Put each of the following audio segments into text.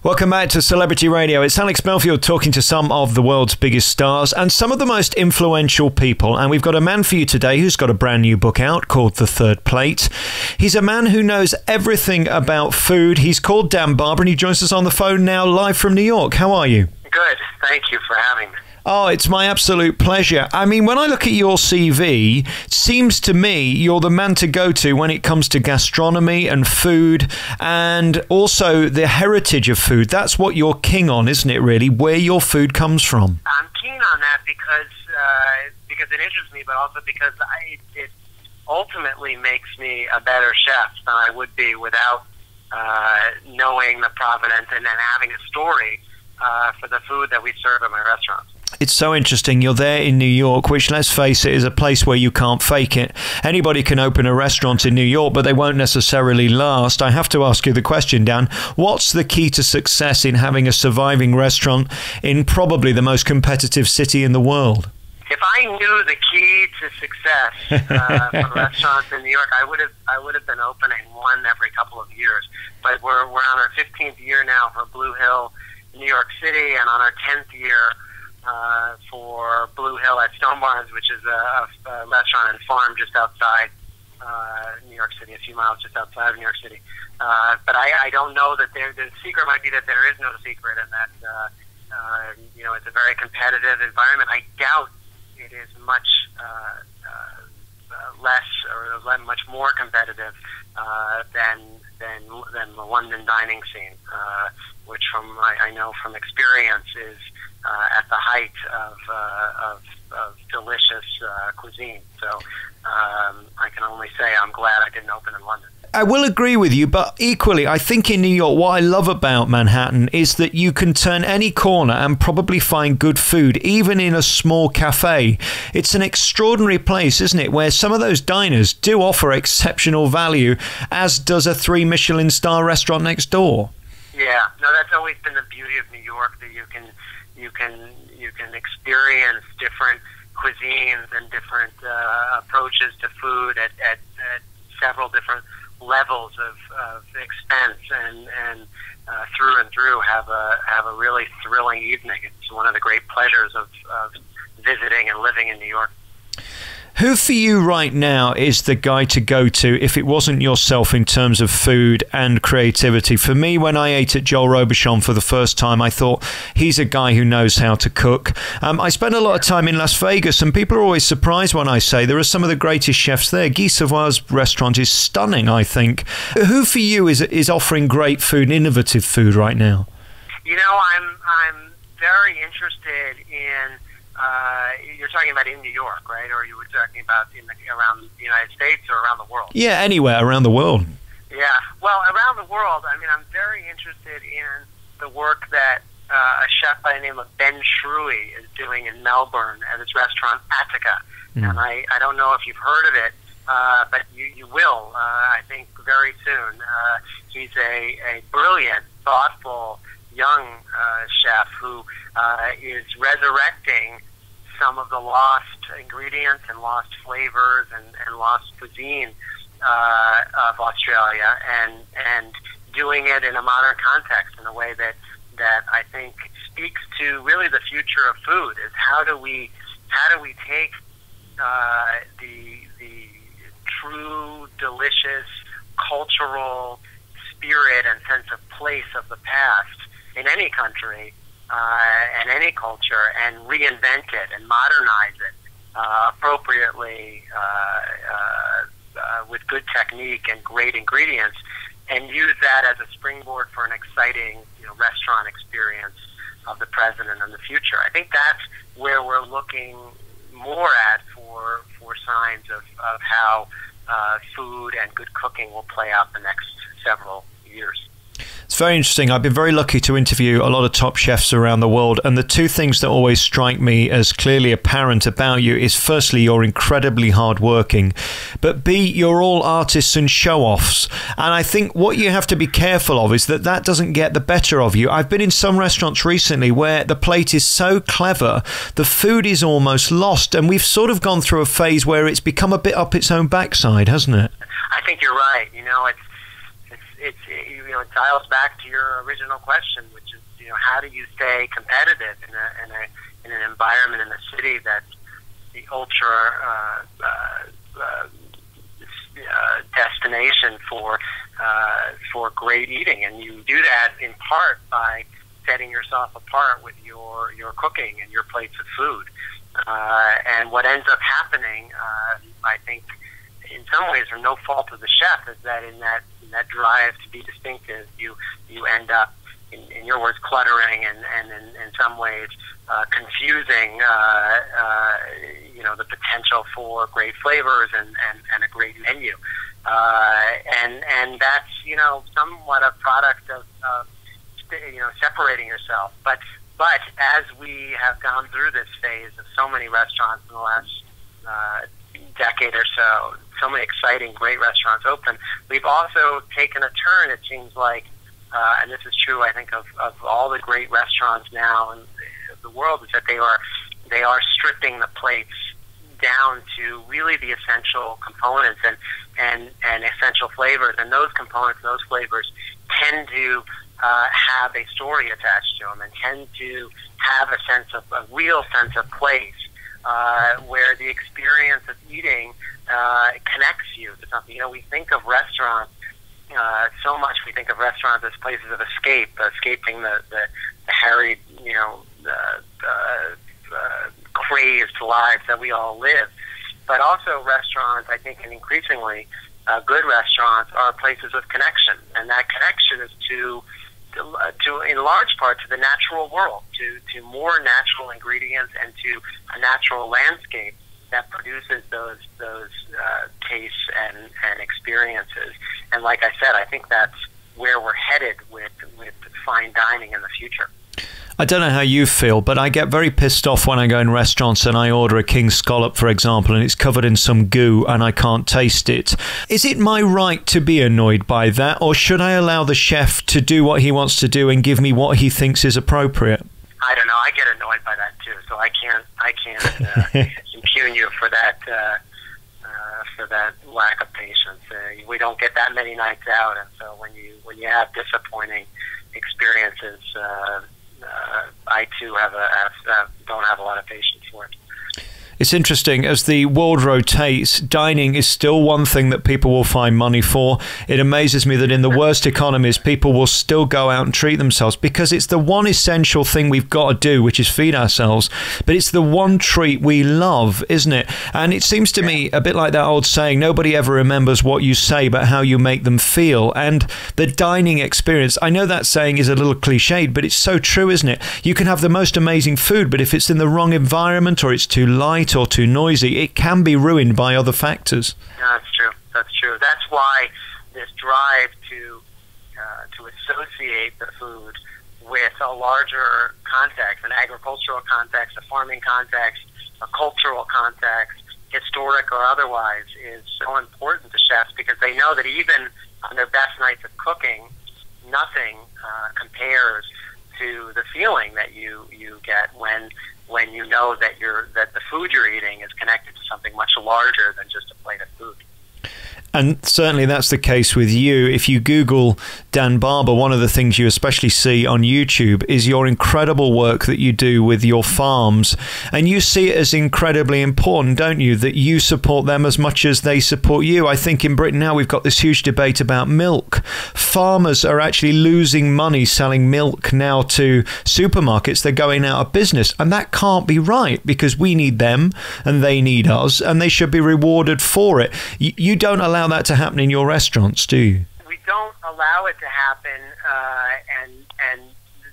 Welcome back to Celebrity Radio. It's Alex Belfield talking to some of the world's biggest stars and some of the most influential people. And we've got a man for you today who's got a brand new book out called The Third Plate. He's a man who knows everything about food. He's called Dan Barber and he joins us on the phone now live from New York. How are you? Good. Thank you for having me. Oh, it's my absolute pleasure. I mean, when I look at your CV, it seems to me you're the man to go to when it comes to gastronomy and food and also the heritage of food. That's what you're king on, isn't it, really, where your food comes from? I'm keen on that because it interests me, but also because it ultimately makes me a better chef than I would be without knowing the provenance and then having a story for the food that we serve at my restaurants. It's so interesting. You're there in New York, which, let's face it, is a place where you can't fake it. Anybody can open a restaurant in New York, but they won't necessarily last. I have to ask you the question, Dan. What's the key to success in having a surviving restaurant in probably the most competitive city in the world? If I knew the key to success for restaurants in New York, I would have been opening one every couple of years. But we're on our 15th year now for Blue Hill, New York City, and on our 10th year for Blue Hill at Stone Barns, which is a restaurant and farm just outside New York City, a few miles just outside of New York City. But I don't know that the secret might be that there is no secret, and that it's a very competitive environment. I doubt it is much less or much more competitive than the London dining scene, which I know from experience is at the height of delicious cuisine. So I can only say I'm glad I didn't open in London. I will agree with you, but equally, I think in New York, what I love about Manhattan is that you can turn any corner and probably find good food, even in a small cafe. It's an extraordinary place, isn't it, where some of those diners do offer exceptional value, as does a 3 Michelin star restaurant next door. Yeah, no, that's always been the beauty of New York, that you can experience different cuisines and different approaches to food at several different levels of expense, and through have a really thrilling evening. It's one of the great pleasures of visiting and living in New York. Who for you right now is the guy to go to if it wasn't yourself in terms of food and creativity? For me, when I ate at Joel Robuchon for the first time, I thought he's a guy who knows how to cook. I spent a lot of time in Las Vegas, and people are always surprised when I say there are some of the greatest chefs there. Guy Savoy's restaurant is stunning, I think. Who for you is offering great food, innovative food right now? You know, I'm very interested in... you're talking about in New York, right? Or you were talking about around the United States or around the world? Yeah, anywhere around the world. Yeah, well, around the world, I mean, I'm very interested in the work that a chef by the name of Ben Shrewey is doing in Melbourne at his restaurant Attica. And I don't know if you've heard of it, but you will, I think, very soon. He's a brilliant, thoughtful, young chef who is resurrecting some of the lost ingredients and lost flavors and lost cuisine of Australia, and doing it in a modern context in a way that I think speaks to really the future of food. Is how do we take the true, delicious, cultural spirit and sense of place of the past in any country and any culture, and reinvent it and modernize it appropriately with good technique and great ingredients, and use that as a springboard for an exciting restaurant experience of the present and the future. I think that's where we're looking more at for signs of how food and good cooking will play out the next several years. It's very interesting. I've been very lucky to interview a lot of top chefs around the world, and the two things that always strike me as clearly apparent about you is, firstly, you're incredibly hardworking, but B, you're all artists and show-offs. And I think what you have to be careful of is that doesn't get the better of you. I've been in some restaurants recently where the plate is so clever, the food is almost lost, and we've sort of gone through a phase where it's become a bit up its own backside, hasn't it? I think you're right. it dials back to your original question, which is, how do you stay competitive in an environment in the city that's the ultra destination for great eating, and you do that in part by setting yourself apart with your cooking and your plates of food. And what ends up happening, I think, in some ways, from no fault of the chef, is that in that drive to be distinctive, you end up, in your words, cluttering and in some ways confusing, the potential for great flavors and a great menu. And that's, somewhat a product of separating yourself. But as we have gone through this phase of so many restaurants in the last decade or so many exciting, great restaurants open, we've also taken a turn, it seems like, and this is true, I think, of all the great restaurants now in the world, is that they are stripping the plates down to really the essential components and essential flavors, and those components, those flavors tend to have a story attached to them and tend to have a real sense of place, where the experience of eating connects you to something. We think of restaurants so much. We think of restaurants as places of escaping the harried, crazed lives that we all live. But also restaurants, I think, and increasingly good restaurants, are places of connection, and that connection is to in large part to the natural world, to more natural ingredients and to a natural landscape that produces those tastes and experiences. And like I said, I think that's where we're headed with fine dining in the future. I don't know how you feel, but I get very pissed off when I go in restaurants and I order a king scallop, for example, and it's covered in some goo and I can't taste it. Is it my right to be annoyed by that, or should I allow the chef to do what he wants to do and give me what he thinks is appropriate? I don't know. I get annoyed by that too, so I can't impugn you for that lack of patience. We don't get that many nights out, and so when you have disappointing experiences, I too don't have a lot of patience for it. It's interesting, as the world rotates, dining is still one thing that people will find money for. It amazes me that in the worst economies, people will still go out and treat themselves, because it's the one essential thing we've got to do, which is feed ourselves. But it's the one treat we love, isn't it? And it seems to me a bit like that old saying, nobody ever remembers what you say, but how you make them feel. And the dining experience, I know that saying is a little cliched, but it's so true, isn't it? You can have the most amazing food, but if it's in the wrong environment, or it's too light or too noisy, it can be ruined by other factors. Yeah, that's true. That's why this drive to associate the food with a larger context, an agricultural context, a farming context, a cultural context, historic or otherwise, is so important to chefs, because they know that even on their best nights of cooking, nothing compares to the feeling that you get when you know that the food you're eating is connected to something much larger than just a plate of food. And certainly that's the case with you. If you Google Dan Barber, one of the things you especially see on YouTube is your incredible work that you do with your farms. And you see it as incredibly important, don't you, that you support them as much as they support you. I think in Britain now we've got this huge debate about milk. Farmers are actually losing money selling milk now to supermarkets. They're going out of business. And that can't be right, because we need them and they need us, and they should be rewarded for it. You don't allow that to happen in your restaurants, do you? We don't allow it to happen, and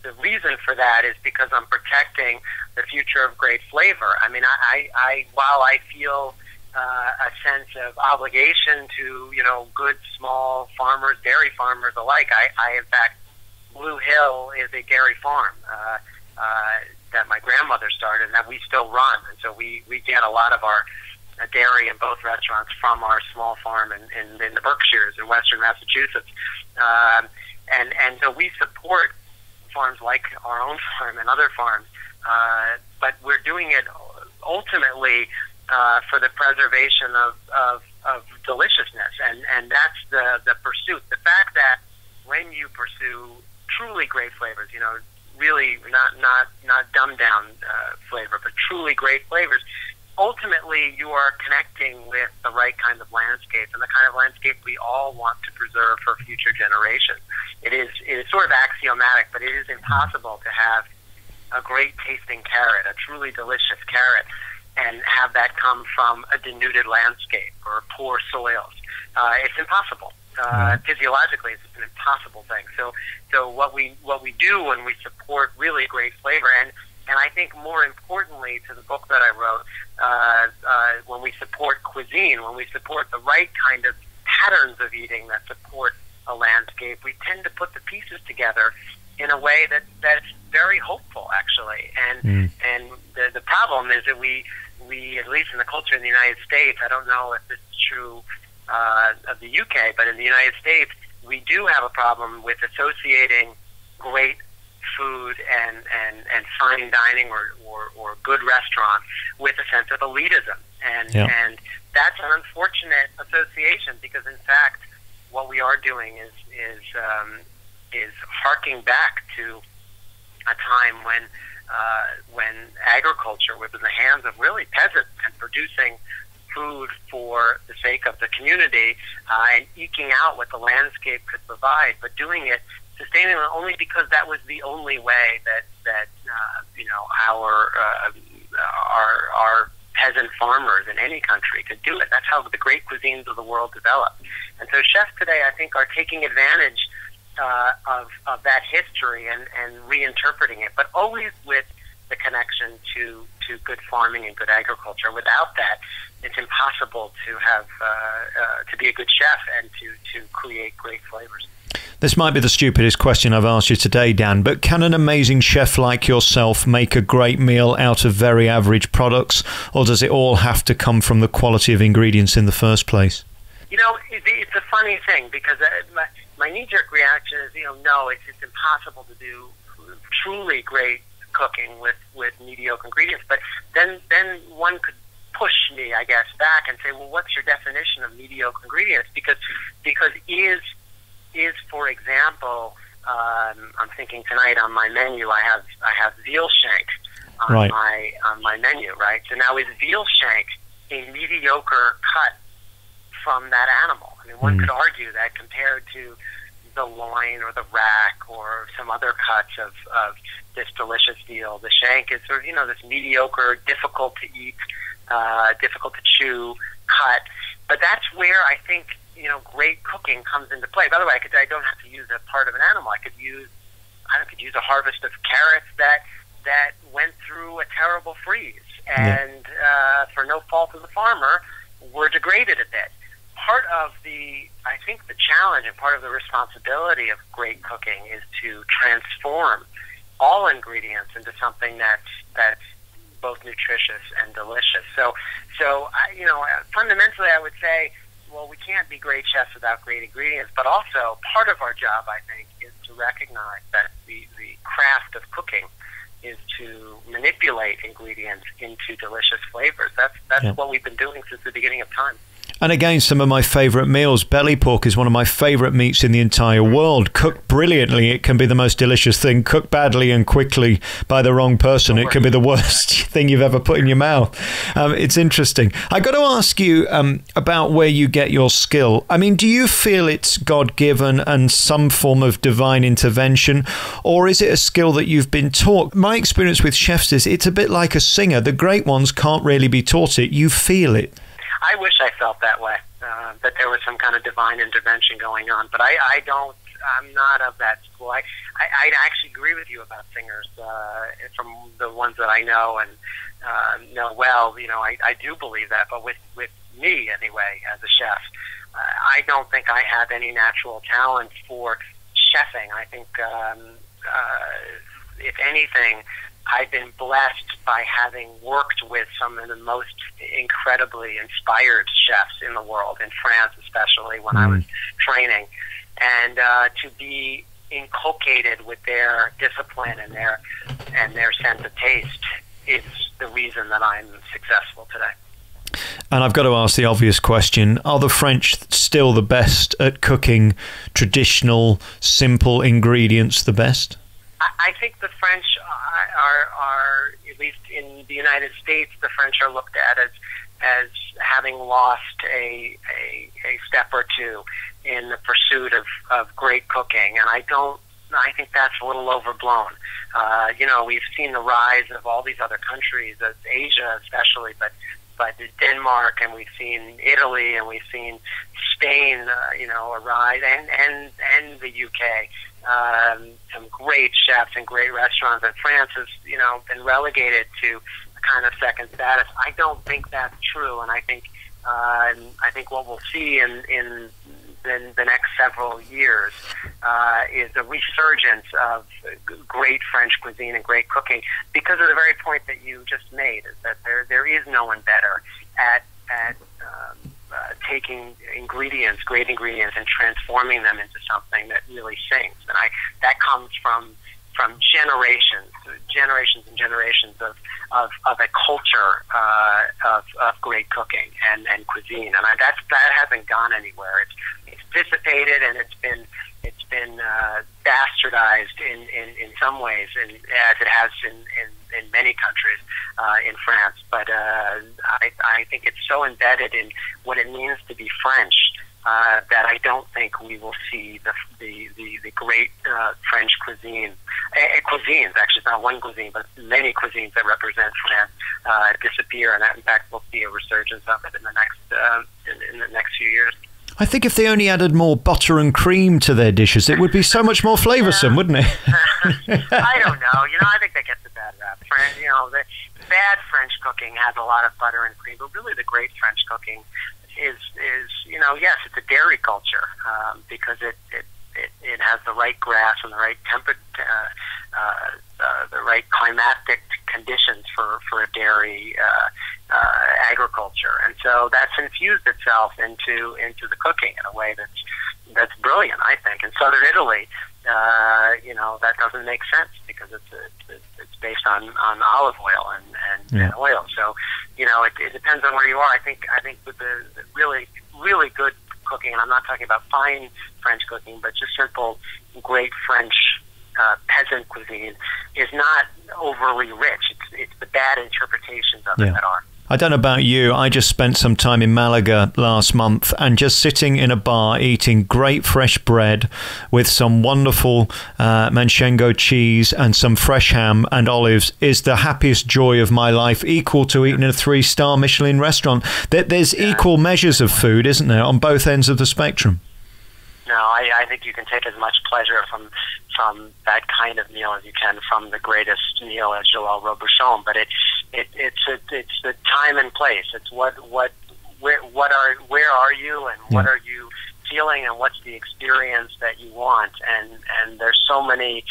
the reason for that is because I'm protecting the future of great flavor. I mean, while I feel a sense of obligation to good small farmers, dairy farmers alike, I in fact, Blue Hill is a dairy farm that my grandmother started and that we still run, and so we get a lot of our dairy in both restaurants from our small farm in the Berkshires in western Massachusetts. And so we support farms like our own farm and other farms, but we're doing it ultimately for the preservation of deliciousness, and that's the pursuit. The fact that when you pursue truly great flavors, you know, really not dumbed down flavor, but truly great flavors, ultimately you are connecting with the right kind of landscape, and the kind of landscape we all want to preserve for future generations. It is sort of axiomatic, but it is impossible to have a great tasting carrot, a truly delicious carrot, and have that come from a denuded landscape or poor soils. It's impossible. Physiologically, it's an impossible thing. So what we do when we support really great flavor, and I think more importantly to the book that I wrote, when we support cuisine, when we support the right kind of patterns of eating that support a landscape, we tend to put the pieces together in a way that's very hopeful, actually. And the problem is that we, at least in the culture in the United States, I don't know if this is true of the UK, but in the United States, we do have a problem with associating great food and fine dining or good restaurant with a sense of elitism. And that's an unfortunate association, because in fact, what we are doing is harking back to a time when agriculture was in the hands of really peasants and producing food for the sake of the community and eking out what the landscape could provide, but doing it sustainably only because that was the only way that you know, our peasant farmers in any country could do it. That's how the great cuisines of the world developed. And so chefs today, I think, are taking advantage of that history and reinterpreting it, but always with the connection to good farming and good agriculture. Without that, it's impossible to have to be a good chef and to create great flavors. This might be the stupidest question I've asked you today, Dan, but can an amazing chef like yourself make a great meal out of very average products, or does it all have to come from the quality of ingredients in the first place? You know, it's a funny thing, because my knee-jerk reaction is, you know, no, it's impossible to do truly great cooking with mediocre ingredients. But then one could push me, I guess, back and say, well, what's your definition of mediocre ingredients? Because is for example, I'm thinking tonight on my menu, I have veal shank on my menu, right? So now, is veal shank a mediocre cut from that animal? I mean, one could argue that compared to the loin or the rack or some other cuts of this delicious veal, the shank is sort of, you know, this mediocre, difficult to eat, difficult to chew cut. But that's where I think, you know, great cooking comes into play. By the way, I don't have to use a part of an animal. I could use a harvest of carrots that went through a terrible freeze, and for no fault of the farmer, were degraded a bit. Part of I think the challenge and part of the responsibility of great cooking is to transform all ingredients into something that's both nutritious and delicious. So you know, fundamentally, I would say, well, we can't be great chefs without great ingredients, but also part of our job, I think, is to recognize that the craft of cooking is to manipulate ingredients into delicious flavors. That's what we've been doing since the beginning of time. And again, some of my favourite meals. Belly pork is one of my favourite meats in the entire world. Cooked brilliantly, it can be the most delicious thing. Cooked badly and quickly by the wrong person, it can be the worst thing you've ever put in your mouth. It's interesting. I got to ask you about where you get your skill. I mean, do you feel it's God-given and some form of divine intervention, or is it a skill that you've been taught? My experience with chefs is it's a bit like a singer. The great ones can't really be taught it. You feel it. I wish I felt that way, that there was some kind of divine intervention going on, but I don't. I'm not of that school. I actually agree with you about singers, from the ones that I know and know well. You know, I do believe that, but with me anyway, as a chef, I don't think I have any natural talent for chefing. I think, if anything, I've been blessed by having worked with some of the most incredibly inspired chefs in the world, in France especially, when I was training, and to be inculcated with their discipline and their sense of taste is the reason that I'm successful today. And I've got to ask the obvious question, are the French still the best at cooking traditional, simple ingredients the best? I think the French are, at least in the United States, the French are looked at as having lost a step or two in the pursuit of great cooking. And I think that's a little overblown. We've seen the rise of all these other countries, Asia especially, but Denmark, and we've seen Italy, and we've seen Spain, a rise, and the UK. Some great chefs and great restaurants. And France has, been relegated to kind of second status. I don't think that's true, and I think what we'll see in the next several years is a resurgence of great French cuisine and great cooking, because of the very point that you just made, is that there is no one better at taking great ingredients, and transforming them into something that really sings. And that comes from generations and generations of a culture of great cooking and cuisine, and that hasn't gone anywhere. It's dissipated, and it's been bastardized in some ways, and as it has in many countries, in France. But I think it's so embedded in what it means to be French that I don't think we will see the great French cuisines. Actually, it's not one cuisine, but many cuisines that represent France disappear, and that, in fact, we'll see a resurgence of it in the next few years. I think if they only added more butter and cream to their dishes, it would be so much more flavoursome, wouldn't it? I don't know. I think that gets a bad rap. The bad French cooking has a lot of butter and cream, but really the great French cooking is yes, it's a dairy culture, because it has the right grass and the right the right climatic conditions for a dairy agriculture, and so that's infused itself into the cooking in a way that's brilliant, I think. In southern Italy, that doesn't make sense, because it's based on olive oil and oil. So it depends on where you are. I think with the really good cooking, and I'm not talking about fine French cooking, but just simple great French peasant cuisine, is not overly rich. It's the bad interpretations of it that are. I don't know about you, I just spent some time in Malaga last month, and just sitting in a bar eating great fresh bread with some wonderful manchego cheese and some fresh ham and olives is the happiest joy of my life, equal to eating in a 3-star Michelin restaurant. There's equal measures of food, isn't there, on both ends of the spectrum? No, I think you can take as much pleasure from that kind of meal as you can from the greatest meal at Joël Robuchon. But it's the time and place. It's where are you, and what are you feeling, and what's the experience that you want. And there's so many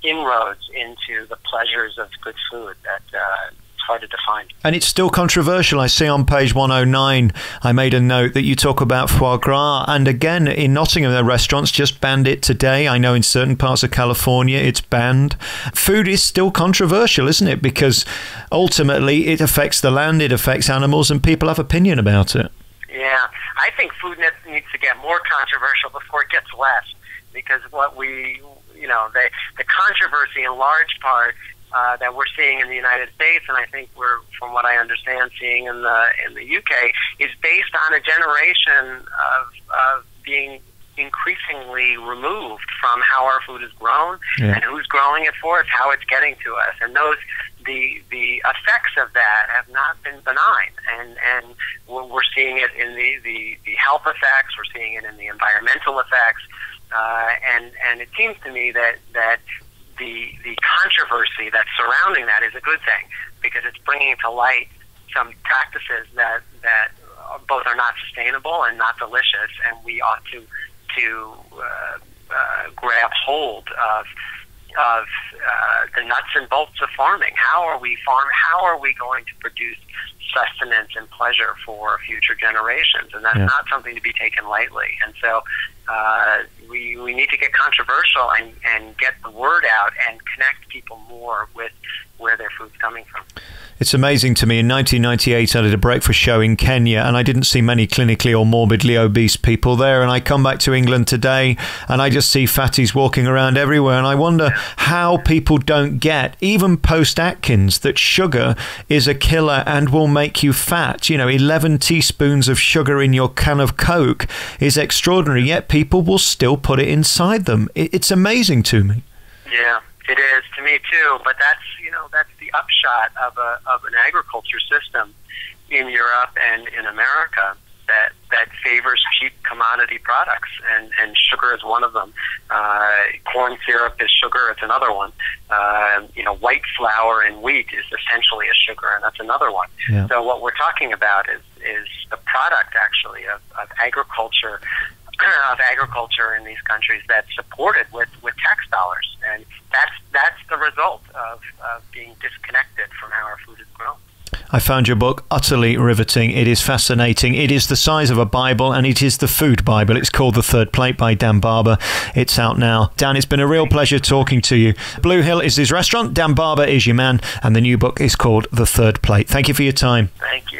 inroads into the pleasures of good food that hard to define. And it's still controversial. I see on page 109, I made a note that you talk about foie gras. And again, in Nottingham, the restaurants just banned it today. I know in certain parts of California, it's banned. Food is still controversial, isn't it? Because ultimately, it affects the land, it affects animals, and people have opinion about it. Yeah, I think food needs to get more controversial before it gets less. Because the controversy in large part that we're seeing in the United States, and I think we're, from what I understand, seeing in the UK, is based on a generation of being increasingly removed from how our food is grown and who's growing it for us, how it's getting to us, and the effects of that have not been benign, and we're seeing it in the health effects, we're seeing it in the environmental effects, and it seems to me that the controversy that's surrounding that is a good thing, because it's bringing to light some practices that both are not sustainable and not delicious, and we ought to grab hold of the nuts and bolts of farming. How are we going to produce sustenance and pleasure for future generations? And that's not something to be taken lightly. And so we need to get controversial and get the word out and connect people more with where their food's coming from. It's amazing to me. In 1998, I did a breakfast show in Kenya, and I didn't see many clinically or morbidly obese people there. And I come back to England today, and I just see fatties walking around everywhere. And I wonder how people don't get, even post-Atkins, that sugar is a killer and will make you fat. 11 teaspoons of sugar in your can of Coke is extraordinary, yet people will still put it inside them. It's amazing to me. Yeah, it is to me too. But that's the upshot of an agriculture system in Europe and in America that favors cheap commodity products, and sugar is one of them. Corn syrup is sugar; it's another one. White flour and wheat is essentially a sugar, and that's another one. Yeah. So what we're talking about is the product actually of agriculture. Of agriculture in these countries that's supported with tax dollars, and that's the result of being disconnected from how our food is grown. I found your book utterly riveting. It is fascinating. It is the size of a Bible, and it is the food Bible. It's called The Third Plate by Dan Barber. It's out now. Dan, it's been a real pleasure talking to you. Blue Hill is his restaurant. Dan Barber is your man, and the new book is called The Third Plate. Thank you for your time. Thank you.